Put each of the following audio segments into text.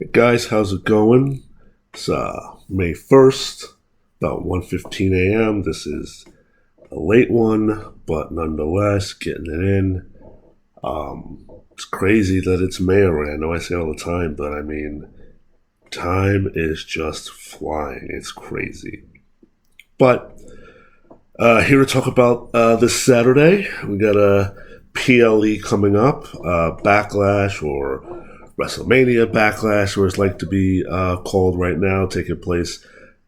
Hey guys, how's it going? It's May 1st, about 1:15 a.m. This is a late one, but nonetheless, getting it in. It's crazy that it's May already. I know I say it all the time, but I mean, time is just flying. It's crazy. But here to talk about this Saturday, we got a PLE coming up, Backlash or WrestleMania Backlash, or it's like to be called right now, taking place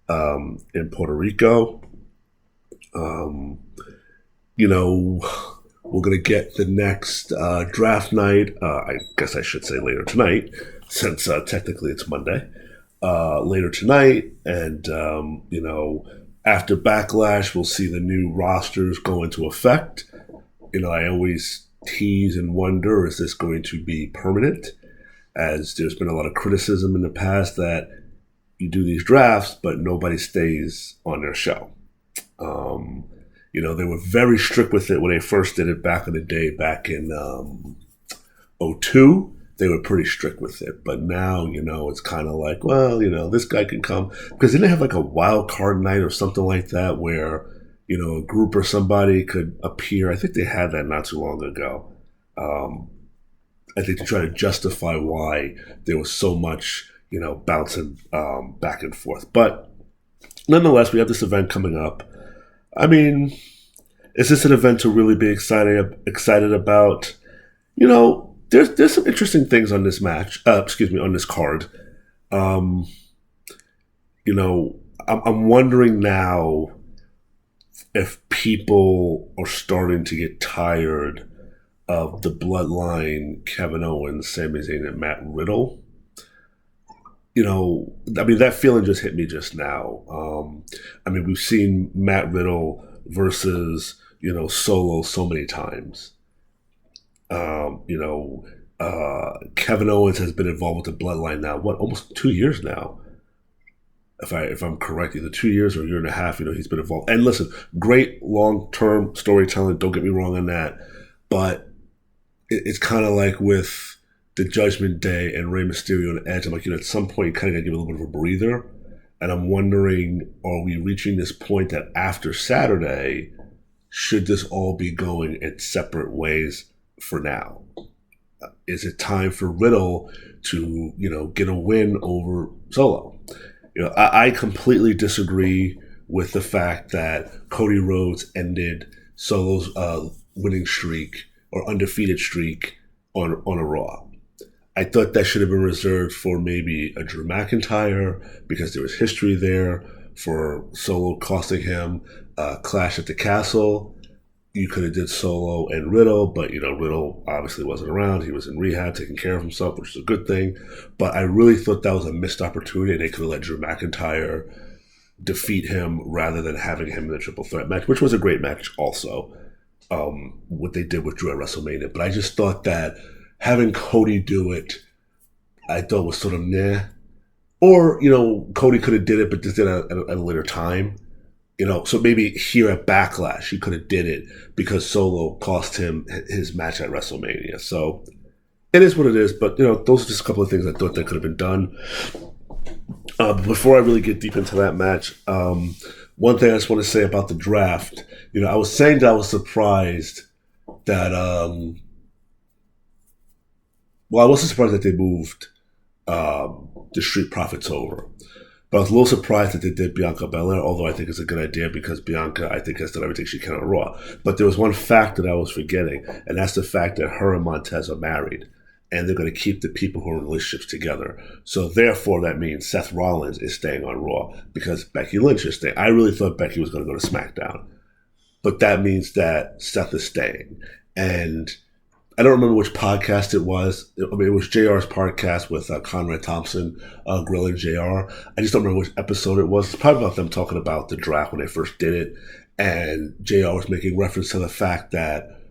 in Puerto Rico. Um, you know, we're going to get the next draft night. I guess I should say later tonight, since technically it's Monday. Later tonight, and after Backlash, we'll see the new rosters go into effect. I always tease and wonder, is this going to be permanent? As there's been a lot of criticism in the past that you do these drafts, but nobody stays on their show. They were very strict with it when they first did it back in the day, back in '02. They were pretty strict with it. But now, it's kind of like, well, this guy can come. Because didn't they have like a wild card night or something like that where, a group or somebody could appear? I think they had that not too long ago. I think to try to justify why there was so much, bouncing back and forth. But nonetheless, we have this event coming up. I mean, is this an event to really be excited about? There's some interesting things on this match. On this card. I'm wondering now if people are starting to get tired of the bloodline, Kevin Owens, Sami Zayn, and Matt Riddle. That feeling just hit me just now. We've seen Matt Riddle versus, Solo so many times. Kevin Owens has been involved with the bloodline now, almost 2 years now. If I'm correct, either 2 years or a year and a half, he's been involved. And listen, great long-term storytelling, don't get me wrong on that. But it's kind of like with the Judgment Day and Rey Mysterio and Edge. I'm like, at some point, you kind of got to give a little bit of a breather. And I'm wondering, are we reaching this point that after Saturday, should this all be going in separate ways for now? Is it time for Riddle to, get a win over Solo? I completely disagree with the fact that Cody Rhodes ended Solo's winning streak or undefeated streak on a Raw. I thought that should have been reserved for maybe a Drew McIntyre because there was history there for Solo costing him Clash at the Castle. You could have did Solo and Riddle, but, Riddle obviously wasn't around. He was in rehab, taking care of himself, which is a good thing. But I really thought that was a missed opportunity, and they could have let Drew McIntyre defeat him rather than having him in the triple threat match, which was a great match also, what they did with Drew at WrestleMania. But I just thought that having Cody do it, I thought was sort of nah. Or, Cody could have did it, but just did it at a later time. So maybe here at Backlash, he could have did it because Solo cost him his match at WrestleMania. So it is what it is. But, those are just a couple of things I thought that could have been done. Before I really get deep into that match, one thing I just want to say about the draft, I was saying that I was surprised that, I wasn't surprised that they moved the Street Profits over. But I was a little surprised that they did Bianca Belair, although I think it's a good idea because Bianca, I think, has done everything she can on Raw. But there was one fact that I was forgetting, and that's the fact that her and Montez are married, and they're going to keep the people who are in relationships together. So therefore, that means Seth Rollins is staying on Raw because Becky Lynch is staying. I really thought Becky was going to go to SmackDown. But that means that Seth is staying. And I don't remember which podcast it was. It was JR's podcast with Conrad Thompson, grilling JR. I just don't remember which episode it was. It's probably about them talking about the draft when they first did it. And JR was making reference to the fact that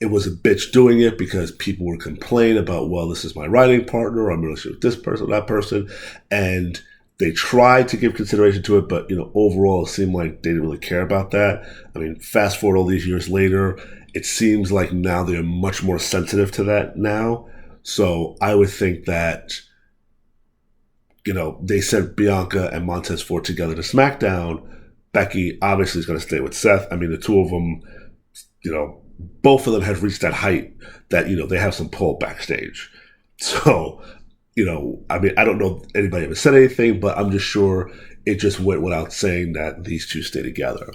it was a bitch doing it because people would complain about, well, this is my writing partner, I'm in a relationship with this person, that person. And they tried to give consideration to it, but, overall it seemed like they didn't really care about that. Fast forward all these years later, it seems like now they're much more sensitive to that now. So I would think that, they sent Bianca and Montez Ford together to SmackDown. Becky obviously is going to stay with Seth. I mean, the two of them, you know, both of them have reached that height that, they have some pull backstage. So, I mean, I don't know if anybody ever said anything, but I'm just sure it just went without saying that these two stay together.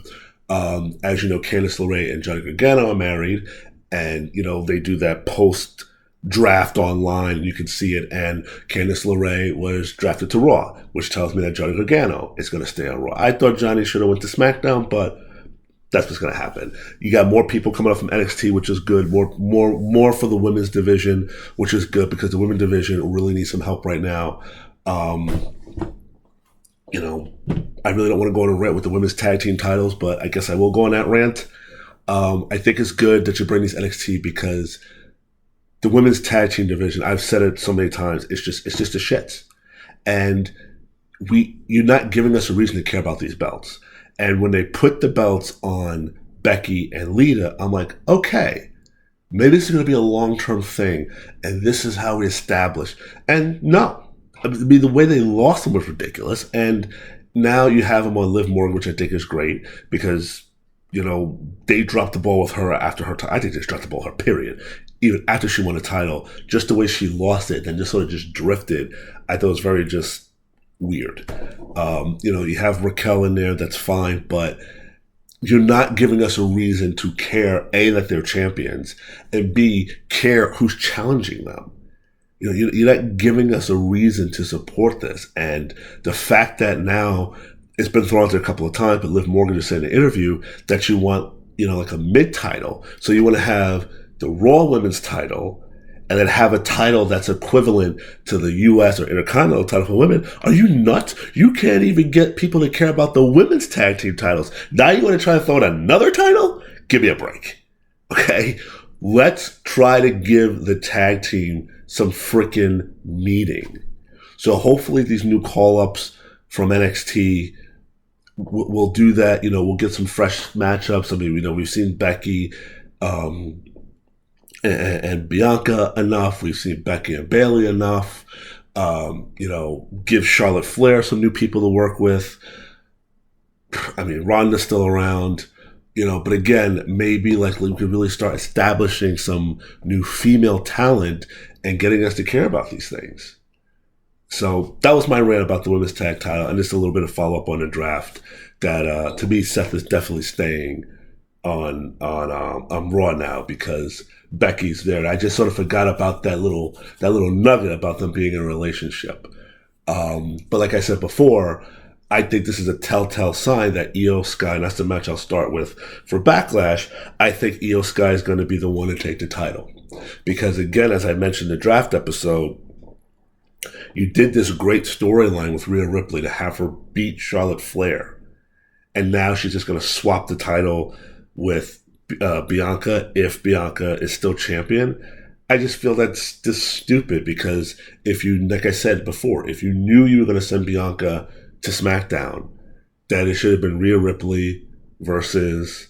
As you know, Candice LeRae and Johnny Gargano are married, and, they do that post draft online. You can see it, and Candice LeRae was drafted to Raw, which tells me that Johnny Gargano is going to stay on Raw. I thought Johnny should have went to SmackDown, but that's what's going to happen. You got more people coming up from NXT, which is good. More for the women's division, which is good because the women's division really needs some help right now. I really don't want to go on a rant with the women's tag team titles, but I guess I will go on that rant. I think it's good that you bring these NXT because the women's tag team division, I've said it so many times, it's just a shit. And you're not giving us a reason to care about these belts. And when they put the belts on Becky and Lita, I'm like, okay, maybe this is going to be a long-term thing, and this is how we establish. And no, I mean, the way they lost them was ridiculous. And now you have them on Liv Morgan, which I think is great because, they dropped the ball with her after her time. I think they just dropped the ball with her, period. Even after she won the title, just the way she lost it, then just sort of just drifted, I thought it was very just weird. You have Raquel in there, that's fine, but you're not giving us a reason to care, A, that they're champions, and B, care who's challenging them. You're not giving us a reason to support this. And the fact that now it's been thrown out there a couple of times, but Liv Morgan just said in the interview that you want, like a mid-title. So you want to have the Raw Women's title and then have a title that's equivalent to the U.S. or Intercontinental title for women. Are you nuts? You can't even get people to care about the women's tag team titles. Now you want to try to throw in another title? Give me a break. Okay? Let's try to give the tag team some freaking meaning. So hopefully these new call-ups from NXT will do that. We'll get some fresh matchups. I mean, we've seen Becky and Bianca enough. We've seen Becky and Bayley enough. Give Charlotte Flair some new people to work with. I mean, Ronda's still around. But again, maybe we could really start establishing some new female talent and getting us to care about these things. So that was my rant about the women's tag title, and just a little bit of follow up on the draft. That to me, Seth is definitely staying on Raw now because Becky's there. And I just sort of forgot about that little nugget about them being in a relationship. But like I said before, I think this is a telltale sign that Io Sky, and that's the match I'll start with for Backlash. I think Io Sky is going to be the one to take the title because, again, as I mentioned in the draft episode, you did this great storyline with Rhea Ripley to have her beat Charlotte Flair. And now she's just going to swap the title with Bianca if Bianca is still champion. I just feel that's just stupid because like I said before, if you knew you were going to send Bianca to SmackDown, that it should have been Rhea Ripley versus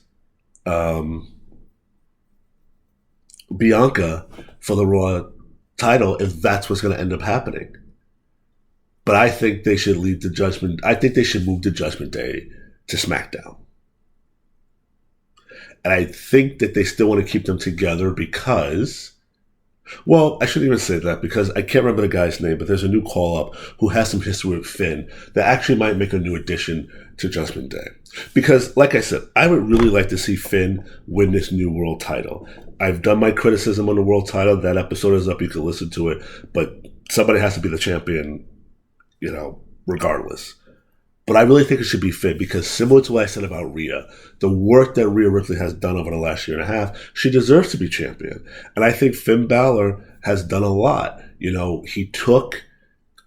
Bianca for the Raw title if that's what's going to end up happening. But I think they should move the Judgment Day to SmackDown. And I think that they still want to keep them together because, well, I shouldn't even say that because I can't remember the guy's name, but there's a new call-up who has some history with Finn that actually might make a new addition to Judgment Day. Because, like I said, I would really like to see Finn win this new world title. I've done my criticism on the world title. That episode is up. You can listen to it. But somebody has to be the champion, regardless. But I really think it should be Finn because similar to what I said about Rhea, the work that Rhea Ripley has done over the last year and a half, she deserves to be champion. And I think Finn Balor has done a lot. He took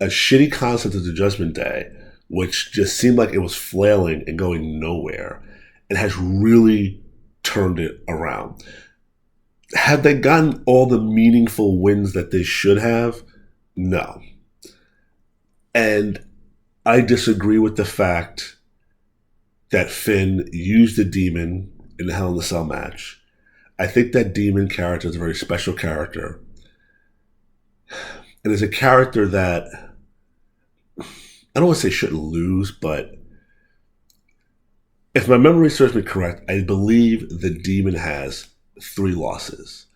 a shitty concept of the Judgment Day, which just seemed like it was flailing and going nowhere, and has really turned it around. Have they gotten all the meaningful wins that they should have? No. And I disagree with the fact that Finn used the Demon in the Hell in a Cell match. I think that Demon character is a very special character. and is a character that I don't want to say shouldn't lose, but if my memory serves me correct, I believe the Demon has 3 losses.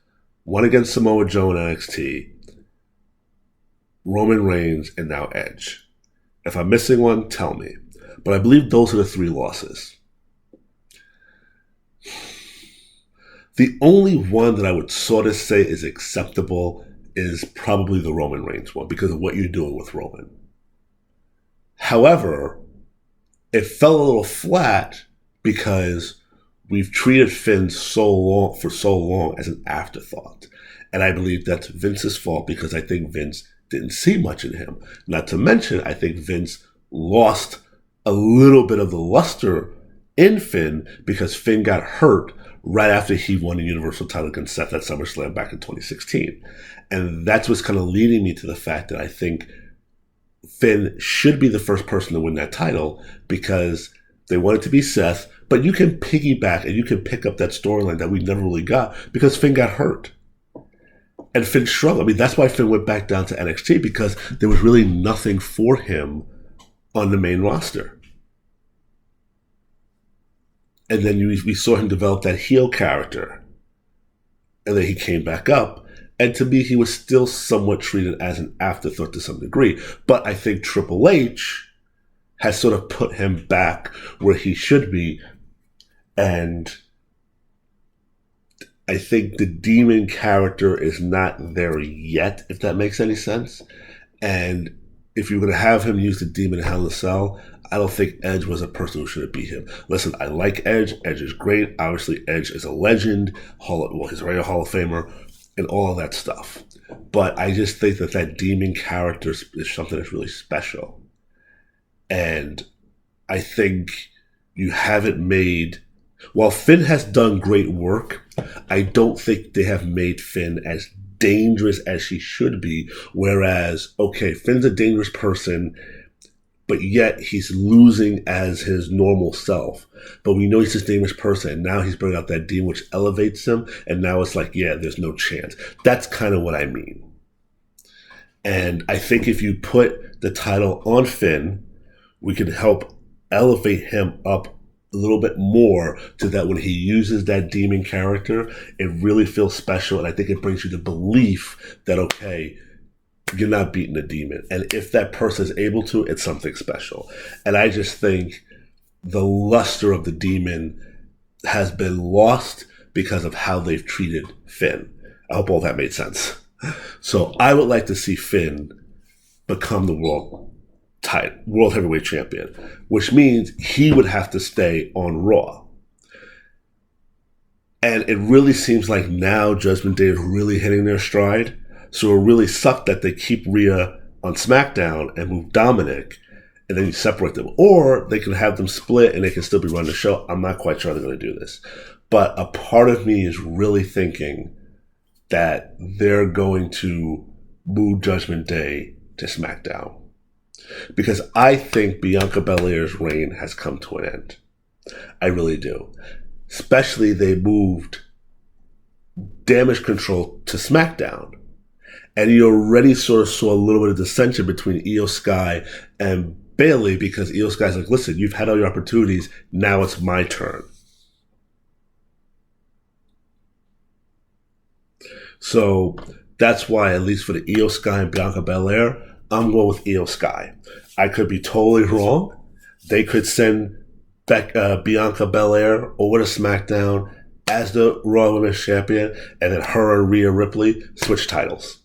One against Samoa Joe in NXT, Roman Reigns, and now Edge. If I'm missing one, tell me. But I believe those are the 3 losses. The only one that I would sort of say is acceptable is probably the Roman Reigns one because of what you're doing with Roman. However, it fell a little flat because we've treated Finn for so long as an afterthought. And I believe that's Vince's fault because I think Vince didn't see much in him. Not to mention, I think Vince lost a little bit of the luster in Finn because Finn got hurt right after he won the Universal title against Seth at SummerSlam back in 2016. And that's what's kind of leading me to the fact that I think Finn should be the first person to win that title because they want it to be Seth, but you can piggyback and you can pick up that storyline that we never really got because Finn got hurt. And Finn struggled. I mean, that's why Finn went back down to NXT because there was really nothing for him on the main roster. And then we saw him develop that heel character. And then he came back up. And to me, he was still somewhat treated as an afterthought to some degree. But I think Triple H has sort of put him back where he should be. And I think the Demon character is not there yet, if that makes any sense. And if you're going to have him use the Demon in Hell in a Cell, I don't think Edge was a person who should have beat him. Listen, I like Edge. Edge is great. Obviously, Edge is a legend. He's already a Hall of Famer and all of that stuff. But I just think that Demon character is something that's really special. And I think you haven't made... While Finn has done great work, I don't think they have made Finn as dangerous as he should be. Whereas, okay, Finn's a dangerous person, but yet he's losing as his normal self. But we know he's this dangerous person, and now he's bringing out that demon, which elevates him, and now it's like, yeah, there's no chance. That's kind of what I mean. And I think if you put the title on Finn, we can help elevate him up a little bit more to that when he uses that demon character, it really feels special. And I think it brings you the belief that, okay, you're not beating the demon. And if that person is able to, it's something special. And I just think the luster of the demon has been lost because of how they've treated Finn. I hope all that made sense. So I would like to see Finn become the world heavyweight champion, which means he would have to stay on Raw. And it really seems like now Judgment Day is really hitting their stride. So it really sucked that they keep Rhea on SmackDown and move Dominic, and then you separate them. Or they can have them split and they can still be running the show. I'm not quite sure they're going to do this. But a part of me is really thinking that they're going to move Judgment Day to SmackDown. Because I think Bianca Belair's reign has come to an end. I really do. Especially they moved Damage Control to SmackDown. And you already sort of saw a little bit of dissension between Io Sky and Bayley because Io Sky's like, listen, you've had all your opportunities. Now it's my turn. So that's why, at least for the Io Sky and Bianca Belair, I'm going with Io Sky. I could be totally wrong. They could send Bianca Belair over to SmackDown as the Raw Women's Champion, and then her and Rhea Ripley switch titles.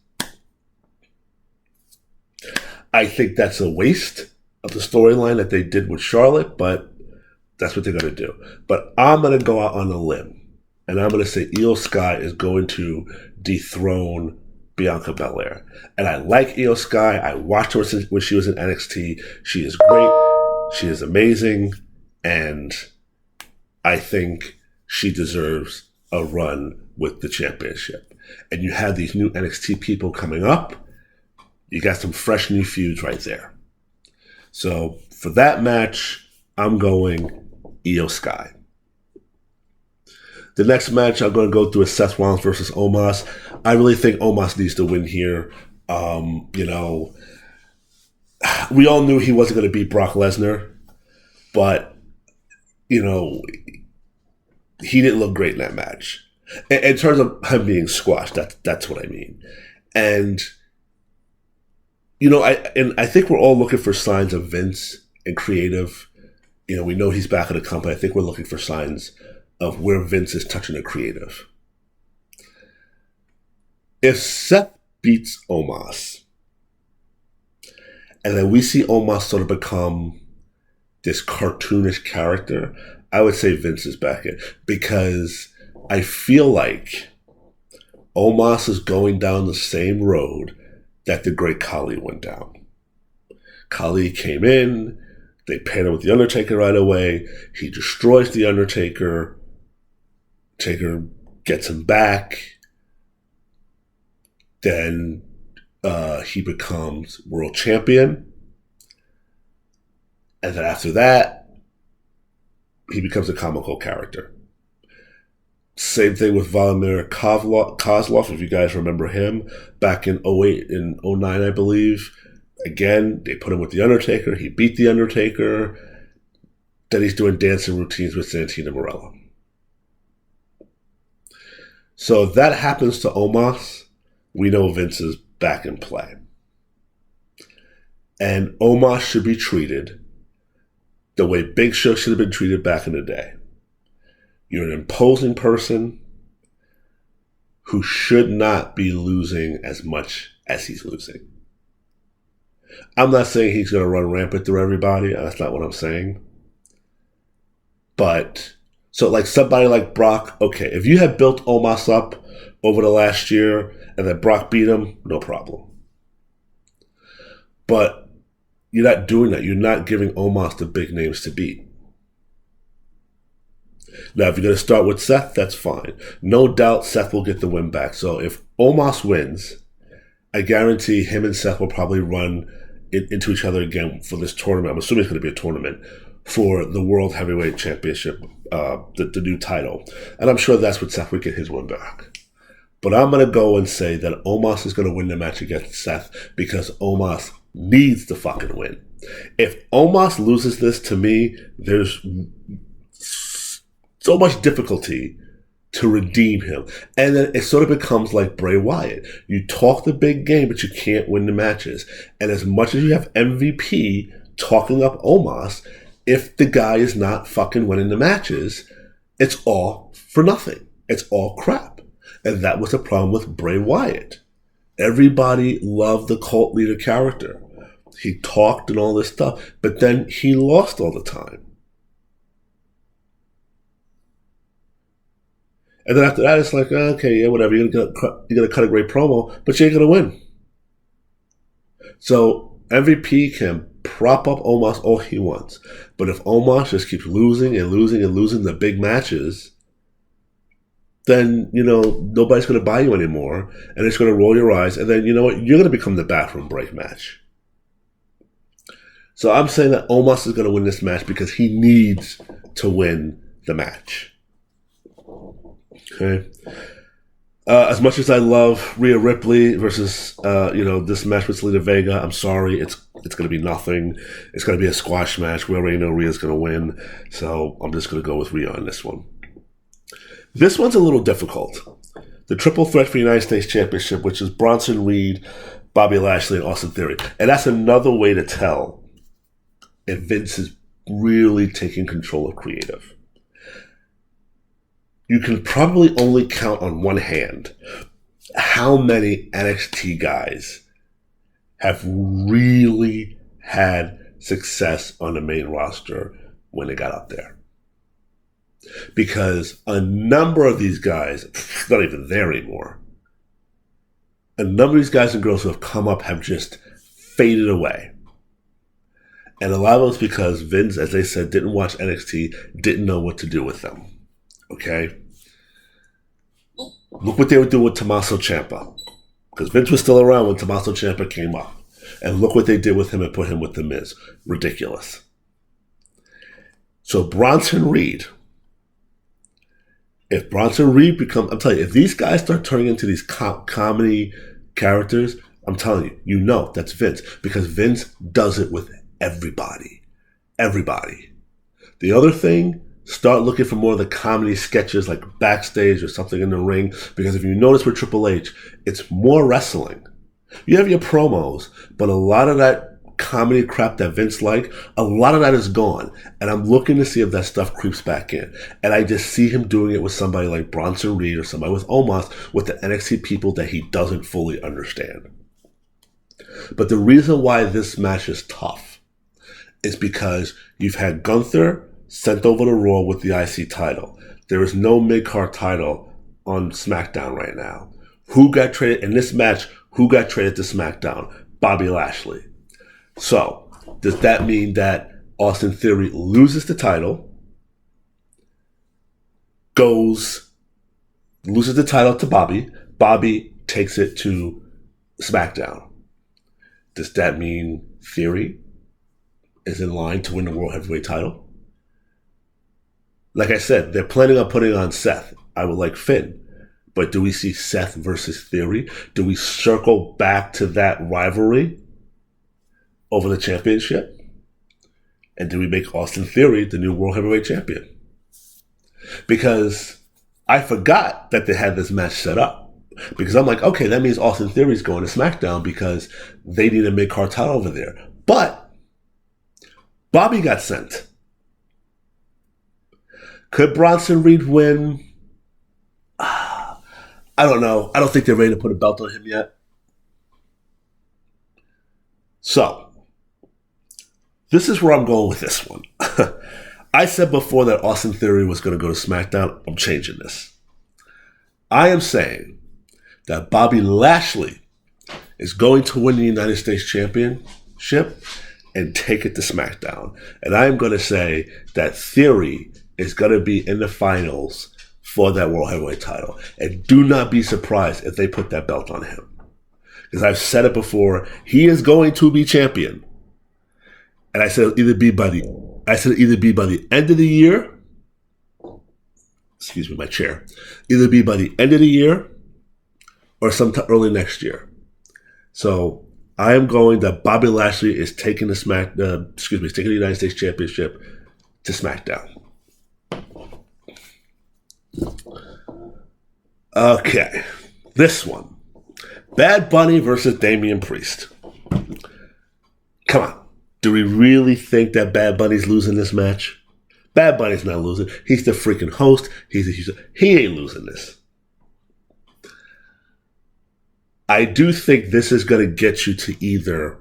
I think that's a waste of the storyline that they did with Charlotte, but that's what they're going to do. But I'm going to go out on a limb, and I'm going to say Io Sky is going to dethrone Bianca Belair. And I like Io Sky. I watched her when she was in NXT. She is great. She is amazing. And I think she deserves a run with the championship. And you have these new NXT people coming up. You got some fresh new feuds right there. So for that match, I'm going Io Sky. The next match I'm going to go through is Seth Rollins versus Omos. I really think Omos needs to win here. You know, we all knew he wasn't going to beat Brock Lesnar, but, you know, he didn't look great in that match. In terms of him being squashed, that's what I mean. And, you know, I think we're all looking for signs of Vince and creative. You know, we know he's back in the company. I think we're looking for signs of where Vince is touching the creative. If Seth beats Omos, and then we see Omos sort of become this cartoonish character, I would say Vince is back in. Because I feel like Omos is going down the same road that the great Khali went down. Khali came in, they paired him with The Undertaker right away. He destroys The Undertaker. Taker gets him back. Then he becomes world champion. And then after that, he becomes a comical character. Same thing with Vladimir Kozlov, if you guys remember him, back in 08 and 09, I believe. Again, they put him with The Undertaker. He beat The Undertaker. Then he's doing dancing routines with Santina Marella. So if that happens to Omos, we know Vince is back in play. And Omos should be treated the way Big Show should have been treated back in the day. You're an imposing person who should not be losing as much as he's losing. I'm not saying he's going to run rampant through everybody. That's not what I'm saying. But, so like somebody like Brock, okay, if you had built Omos up over the last year and then Brock beat him, no problem. But you're not doing that. You're not giving Omos the big names to beat. Now, if you're going to start with Seth, that's fine. No doubt Seth will get the win back. So if Omos wins, I guarantee him and Seth will probably run into each other again for this tournament. I'm assuming it's going to be a tournament for the World Heavyweight Championship, the new title. And I'm sure that's what Seth would get his win back. But I'm going to go and say that Omos is going to win the match against Seth because Omos needs to fucking win. If Omos loses this, to me, there's so much difficulty to redeem him. And then it sort of becomes like Bray Wyatt. You talk the big game, but you can't win the matches. And as much as you have MVP talking up Omos, if the guy is not fucking winning the matches, it's all for nothing. It's all crap. And that was the problem with Bray Wyatt. Everybody loved the cult leader character. He talked and all this stuff, but then he lost all the time. And then after that, it's like, okay, yeah, whatever. You're gonna cut a great promo, but you ain't gonna win. So MVP can prop up Omos all he wants, but if Omos just keeps losing and losing and losing the big matches, then nobody's gonna buy you anymore, and it's gonna roll your eyes, and then you know what? You're gonna become the bathroom break match. So I'm saying that Omos is gonna win this match because he needs to win the match. Okay. As much as I love Rhea Ripley versus this match with Zelina Vega, I'm sorry, it's going to be nothing. It's going to be a squash match. We already know Rhea's going to win, so I'm just going to go with Rhea on this one. This one's a little difficult. The triple threat for the United States Championship, which is Bronson Reed, Bobby Lashley, and Austin Theory, and that's another way to tell if Vince is really taking control of creative. You can probably only count on one hand how many NXT guys have really had success on the main roster when they got up there. Because a number of these guys, not even there anymore, a number of these guys and girls who have come up have just faded away. And a lot of those because Vince, as they said, didn't watch NXT, didn't know what to do with them. Okay? Look what they were doing with Tommaso Ciampa. Because Vince was still around when Tommaso Ciampa came up. And look what they did with him and put him with The Miz. Ridiculous. So Bronson Reed. If Bronson Reed becomes... I'm telling you, if these guys start turning into these comedy characters, I'm telling you, you know that's Vince, because Vince does it with everybody. Everybody. The other thing, start looking for more of the comedy sketches like backstage or something in the ring, because if you notice with Triple H, it's more wrestling. You have your promos, but a lot of that comedy crap that Vince liked, a lot of that is gone. And I'm looking to see if that stuff creeps back in. And I just see him doing it with somebody like Bronson Reed or somebody with Omos, with the NXT people that he doesn't fully understand. But the reason why this match is tough is because you've had Gunther sent over to Raw with the IC title. There is no mid-card title on SmackDown right now. Who got traded in this match? Who got traded to SmackDown? Bobby Lashley. So, does that mean that Austin Theory loses the title, loses the title to Bobby takes it to SmackDown? Does that mean Theory is in line to win the World Heavyweight title? Like I said, they're planning on putting on Seth. I would like Finn. But do we see Seth versus Theory? Do we circle back to that rivalry over the championship? And do we make Austin Theory the new World Heavyweight Champion? Because I forgot that they had this match set up. Because I'm like, okay, that means Austin Theory's going to SmackDown because they need a mid-card title over there. But Bobby got sent. Could Bronson Reed win? I don't know. I don't think they're ready to put a belt on him yet. So, this is where I'm going with this one. I said before that Austin Theory was going to go to SmackDown. I'm changing this. I am saying that Bobby Lashley is going to win the United States Championship and take it to SmackDown. And I am going to say that Theory is going to be in the finals for that World Heavyweight title. And do not be surprised if they put that belt on him. Because I've said it before, he is going to be champion. And I said it'll either be by the end of the year. Excuse me, my chair. Either be by the end of the year or sometime early next year. So I am going that Bobby Lashley is taking taking the United States Championship to SmackDown. Okay, this one. Bad Bunny versus Damian Priest. Come on. Do we really think that Bad Bunny's losing this match? Bad Bunny's not losing. He's the freaking host. He ain't losing this. I do think this is going to get you to either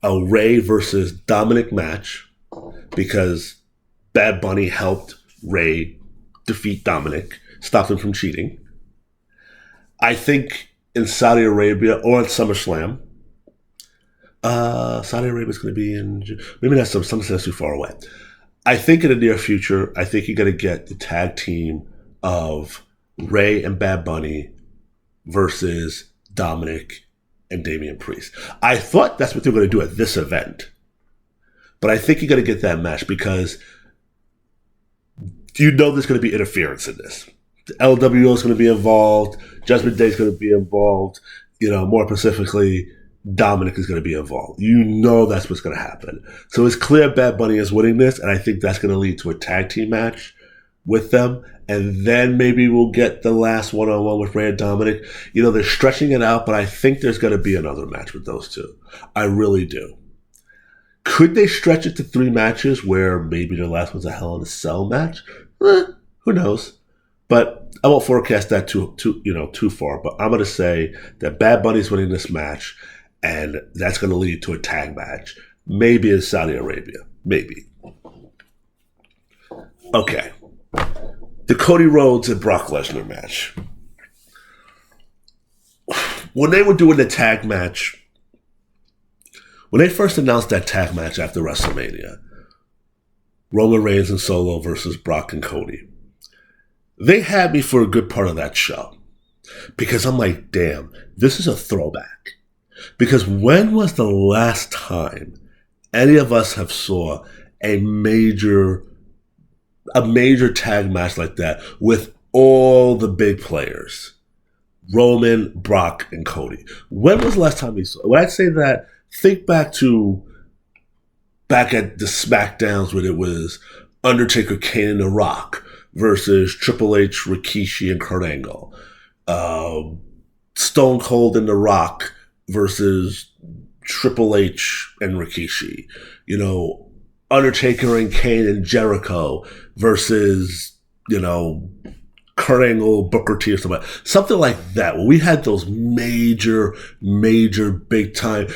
a Ray versus Dominic match, because Bad Bunny helped Ray defeat Dominic, stopped him from cheating. I think in Saudi Arabia or at SummerSlam, Saudi Arabia is going to be in, maybe that's something that's too far away. I think in the near future, I think you're going to get the tag team of Ray and Bad Bunny versus Dominic and Damian Priest. I thought that's what they were going to do at this event. But I think you're going to get that match because you know there's going to be interference in this. The LWO is going to be involved. Judgment Day is going to be involved. More specifically, Dominic is going to be involved. You know that's what's going to happen. So it's clear Bad Bunny is winning this, and I think that's going to lead to a tag team match with them. And then maybe we'll get the last one-on-one with Ray and Dominic. They're stretching it out, but I think there's going to be another match with those two. I really do. Could they stretch it to 3 matches where maybe the last one's a Hell in a Cell match? Who knows? But I won't forecast that too far. But I'm going to say that Bad Bunny's winning this match, and that's going to lead to a tag match. Maybe in Saudi Arabia. Maybe. Okay. The Cody Rhodes and Brock Lesnar match. When they were doing the tag match, when they first announced that tag match after WrestleMania, Roman Reigns and Solo versus Brock and Cody, they had me for a good part of that show. Because I'm like, damn, this is a throwback. Because when was the last time any of us have saw a major tag match like that with all the big players? Roman, Brock, and Cody. When was the last time we saw? When I say that, think back at the SmackDowns when it was Undertaker, Kane, and The Rock versus Triple H, Rikishi, and Kurt Angle. Stone Cold and The Rock versus Triple H and Rikishi. Undertaker and Kane and Jericho versus, Kurt Angle, Booker T, or something like that. When we had those major big time,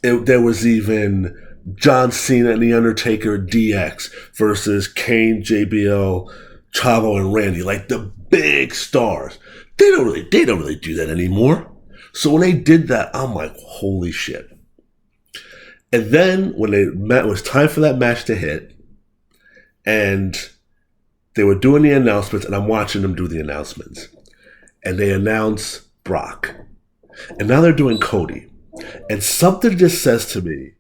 there was even John Cena and The Undertaker DX versus Kane, JBL, Chavo, and Randy, like the big stars. They don't really do that anymore. So when they did that, I'm like, holy shit. And then when it was time for that match to hit, and they were doing the announcements, and I'm watching them do the announcements, and they announce Brock. And now they're doing Cody. And something just says to me,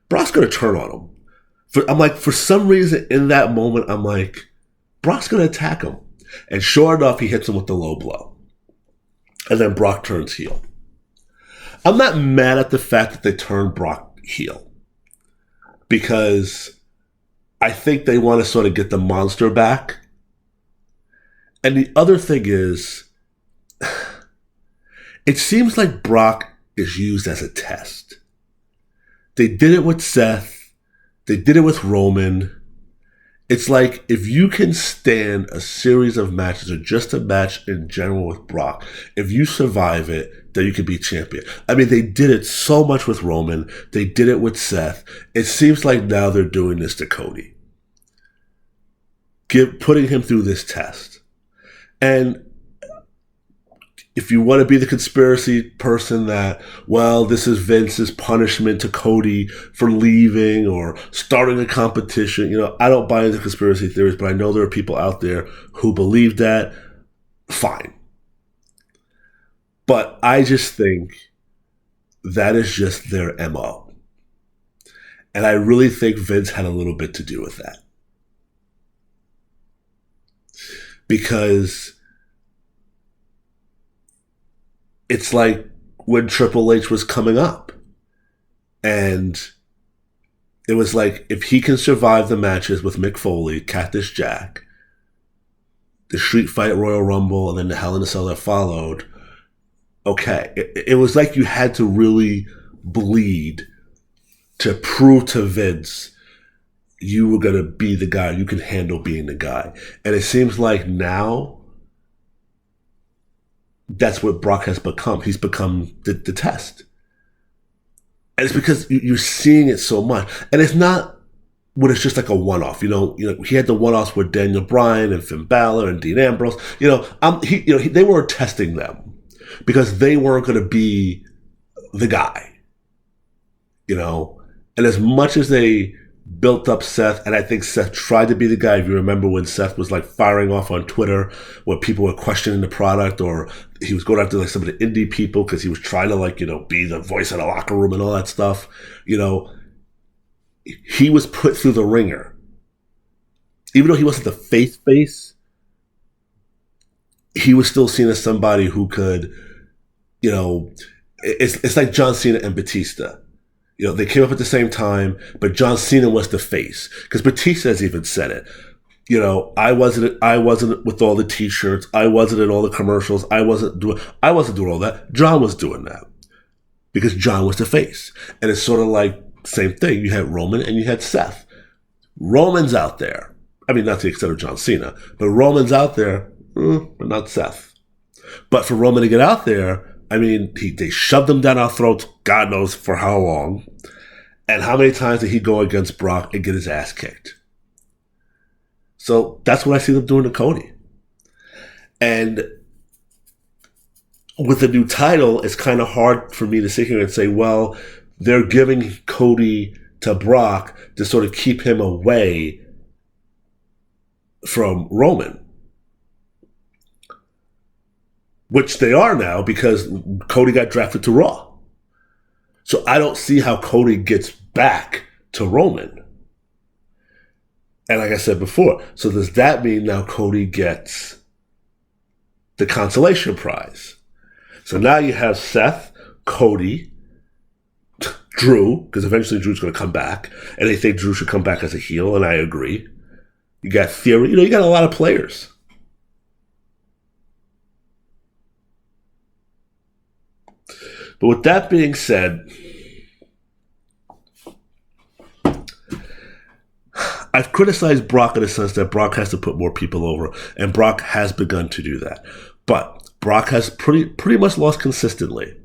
Brock's going to turn on him. I'm like, for some reason in that moment, I'm like, Brock's going to attack him. And sure enough, he hits him with the low blow. And then Brock turns heel. I'm not mad at the fact that they turned Brock heel, because I think they want to sort of get the monster back. And the other thing is, it seems like Brock is used as a test. They did it with Seth. They did it with Roman. It's like, if you can stand a series of matches, or just a match in general with Brock, if you survive it, then you can be champion. I mean, they did it so much with Roman. They did it with Seth. It seems like now they're doing this to Cody. Putting him through this test. And if you want to be the conspiracy person that, well, this is Vince's punishment to Cody for leaving or starting a competition, I don't buy into conspiracy theories, but I know there are people out there who believe that. Fine. But I just think that is just their MO. And I really think Vince had a little bit to do with that. Because it's like when Triple H was coming up, and it was like, if he can survive the matches with Mick Foley, Cactus Jack, the Street Fight Royal Rumble, and then the Hell in a Cell that followed, okay. It was like you had to really bleed to prove to Vince you were going to be the guy, you can handle being the guy. And it seems like now that's what Brock has become. He's become the test. And it's because you're seeing it so much. And it's not when it's just like a one-off. He had the one-offs with Daniel Bryan and Finn Balor and Dean Ambrose. They weren't testing them because they weren't going to be the guy. And as much as they built up Seth, and I think Seth tried to be the guy. If you remember when Seth was like firing off on Twitter where people were questioning the product, or he was going after like some of the indie people because he was trying to be the voice of the locker room and all that stuff. He was put through the ringer. Even though he wasn't the face, he was still seen as somebody who could, it's like John Cena and Batista. They came up at the same time, but John Cena was the face. Because Batista has even said it. I wasn't with all the T-shirts. I wasn't in all the commercials. I wasn't doing all that. John was doing that. Because John was the face. And it's sort of like, same thing. You had Roman and you had Seth. Roman's out there. I mean, not to the extent of John Cena, but Roman's out there, but not Seth. But for Roman to get out there, I mean, they shoved him down our throats, God knows for how long. And how many times did he go against Brock and get his ass kicked? So that's what I see them doing to Cody. And with the new title, it's kind of hard for me to sit here and say, well, they're giving Cody to Brock to sort of keep him away from Roman. Which they are now, because Cody got drafted to Raw. So I don't see how Cody gets back to Roman. And like I said before, so does that mean now Cody gets the consolation prize. So now you have Seth, Cody, Drew, because eventually Drew's going to come back, and they think Drew should come back as a heel, and I agree. You got Theory. You got a lot of players. But with that being said, I've criticized Brock in the sense that Brock has to put more people over, and Brock has begun to do that. But Brock has pretty much lost consistently.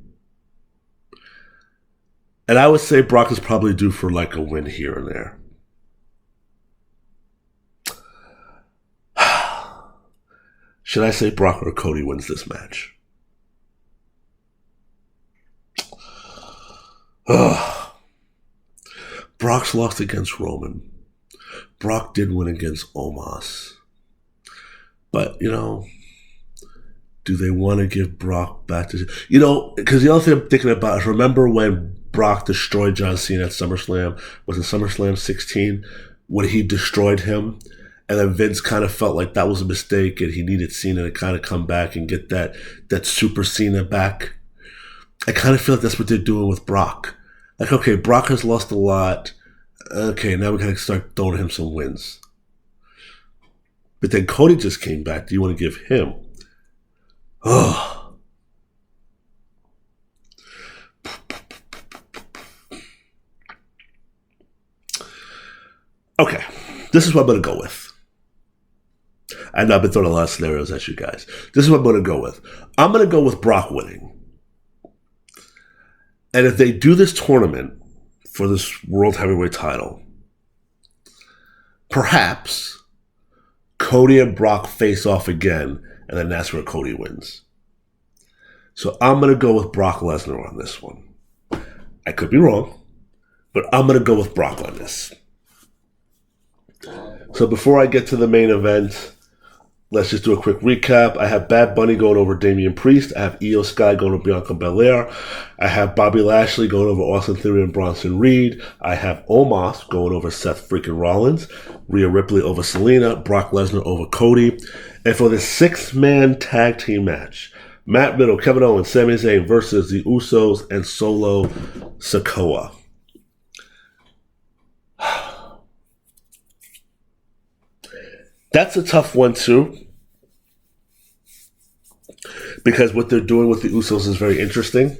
And I would say Brock is probably due for like a win here and there. Should I say Brock or Cody wins this match? Brock's lost against Roman. Brock did win against Omos. But, do they want to give Brock back to... because the other thing I'm thinking about is, remember when Brock destroyed John Cena at SummerSlam? Was it SummerSlam 16? When he destroyed him? And then Vince kind of felt like that was a mistake and he needed Cena to kind of come back and get that Super Cena back. I kind of feel like that's what they're doing with Brock. Like, okay, Brock has lost a lot. Okay, now we got to start throwing him some wins. But then Cody just came back. Do you want to give him? Oh. Okay, this is what I'm going to go with. I know I've been throwing a lot of scenarios at you guys. This is what I'm going to go with. I'm going to go with Brock winning. And if they do this tournament for this World Heavyweight title, perhaps Cody and Brock face off again, and then that's where Cody wins. So I'm going to go with Brock Lesnar on this one. I could be wrong, but I'm going to go with Brock on this. So before I get to the main event, let's just do a quick recap. I have Bad Bunny going over Damian Priest. I have Io Sky going over Bianca Belair. I have Bobby Lashley going over Austin Theory and Bronson Reed. I have Omos going over Seth freaking Rollins. Rhea Ripley over Selena. Brock Lesnar over Cody. And for the 6-man tag team match, Matt Riddle, Kevin Owens, Sami Zayn versus the Usos and Solo Sikoa. That's a tough one, too. Because what they're doing with the Usos is very interesting.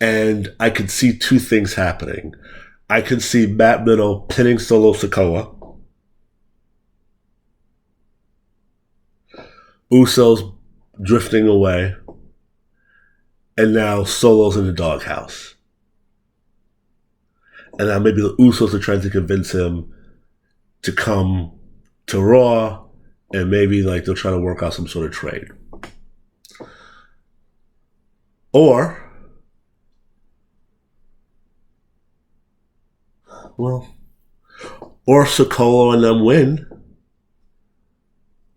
And I could see two things happening. I could see Matt Riddle pinning Solo Sikoa. Usos drifting away. And now Solo's in the doghouse. And now maybe the Usos are trying to convince him to come to Raw, and maybe they'll try to work out some sort of trade. Or Sikoa and them win,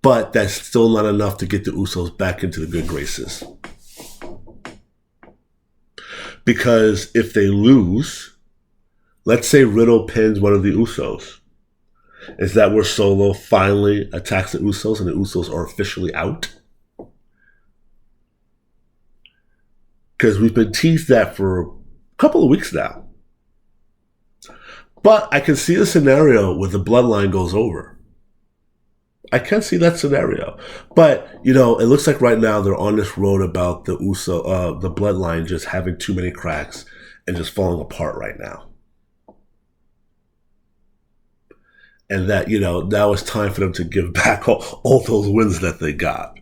but that's still not enough to get the Usos back into the good graces. Because if they lose, let's say Riddle pins one of the Usos. Is that where Solo finally attacks the Usos and the Usos are officially out? Because we've been teased that for a couple of weeks now. But I can see a scenario where the bloodline goes over. I can see that scenario. But, it looks like right now they're on this road about the the bloodline just having too many cracks and just falling apart right now. And that, now it's time for them to give back all those wins that they got.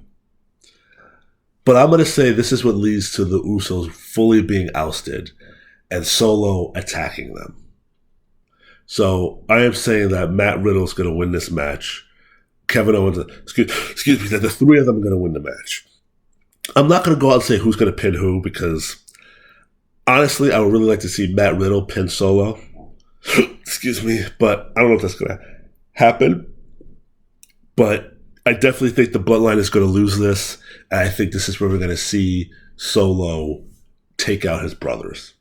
But I'm going to say this is what leads to the Usos fully being ousted and Solo attacking them. So I am saying that Matt Riddle's going to win this match. Kevin Owens, excuse me, that the three of them are going to win the match. I'm not going to go out and say who's going to pin who, because honestly, I would really like to see Matt Riddle pin Solo. Excuse me, but I don't know if that's going to happen. But I definitely think the bloodline is going to lose this. And I think this is where we're going to see Solo take out his brothers.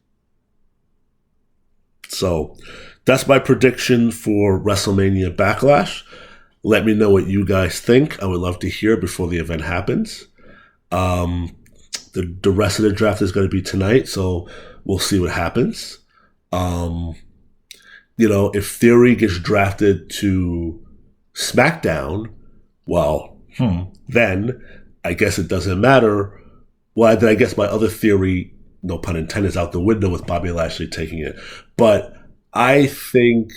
So that's my prediction for WrestleMania Backlash. Let me know what you guys think. I would love to hear before the event happens. The rest of the draft is going to be tonight, so we'll see what happens. If Theory gets drafted to SmackDown, well, then I guess it doesn't matter. Well, then I guess my other theory, no pun intended, is out the window with Bobby Lashley taking it. But I think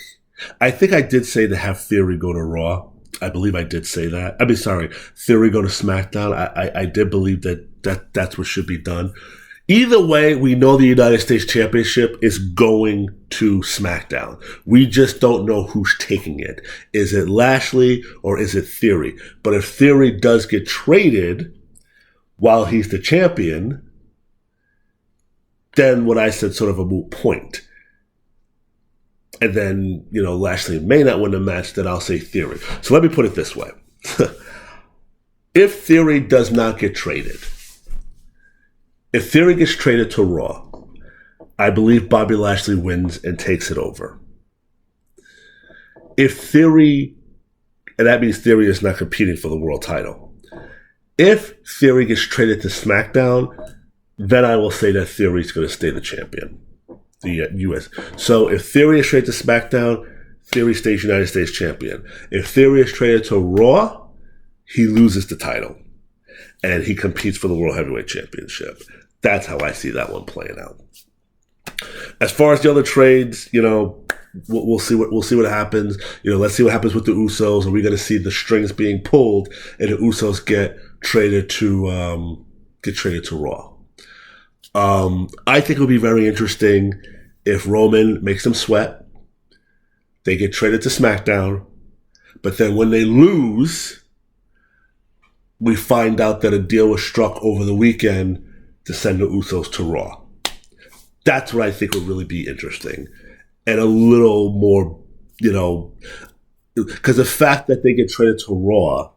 I did say to have Theory go to Raw. I believe I did say that. Theory go to SmackDown. I did believe that's what should be done. Either way, we know the United States Championship is going to SmackDown. We just don't know who's taking it. Is it Lashley or is it Theory? But if Theory does get traded while he's the champion, then what I said sort of a moot point. And then, Lashley may not win the match, then I'll say Theory. So let me put it this way. If Theory does not get traded, if Theory gets traded to Raw, I believe Bobby Lashley wins and takes it over. If Theory, and that means Theory is not competing for the world title. If Theory gets traded to SmackDown, then I will say that Theory is going to stay the champion. The U.S. So if Theory is traded to SmackDown, Theory stays United States champion. If Theory is traded to Raw, he loses the title. And he competes for the World Heavyweight Championship. That's how I see that one playing out. As far as the other trades, we'll see what happens. Let's see what happens with the Usos. Are we going to see the strings being pulled and the Usos get traded to Raw? I think it would be very interesting if Roman makes them sweat. They get traded to SmackDown, but then when they lose, we find out that a deal was struck over the weekend to send the Usos to Raw. That's what I think would really be interesting. And a little more, because the fact that they get traded to Raw,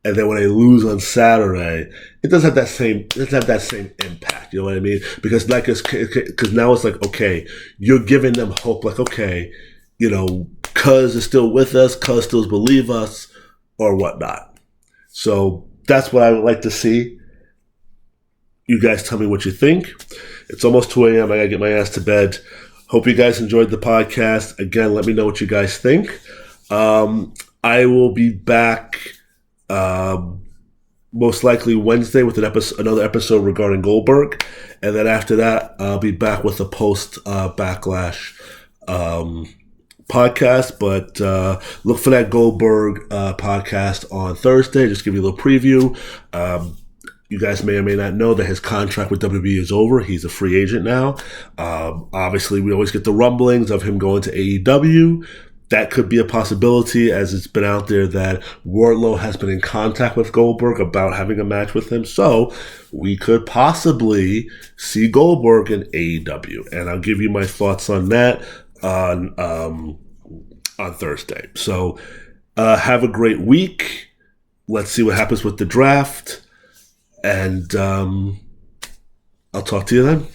and then when they lose on Saturday, it doesn't have that same impact. You know what I mean? Because now it's like, okay, you're giving them hope. Like, okay, Cuz is still with us, Cuz still believe us, or whatnot. So that's what I would like to see. You guys tell me what you think. It's almost 2 a.m. I gotta get my ass to bed. Hope you guys enjoyed the podcast. Again, let me know what you guys think. I will be back. Most likely Wednesday with another episode regarding Goldberg, and then after that I'll be back with a post Backlash podcast. But look for that Goldberg podcast on Thursday. Just give you a little preview. You guys may or may not know that his contract with WWE is over. He's a free agent now. Obviously, we always get the rumblings of him going to AEW. That could be a possibility, as it's been out there that Wardlow has been in contact with Goldberg about having a match with him. So we could possibly see Goldberg in AEW. And I'll give you my thoughts on that on Thursday. So have a great week. Let's see what happens with the draft. And I'll talk to you then.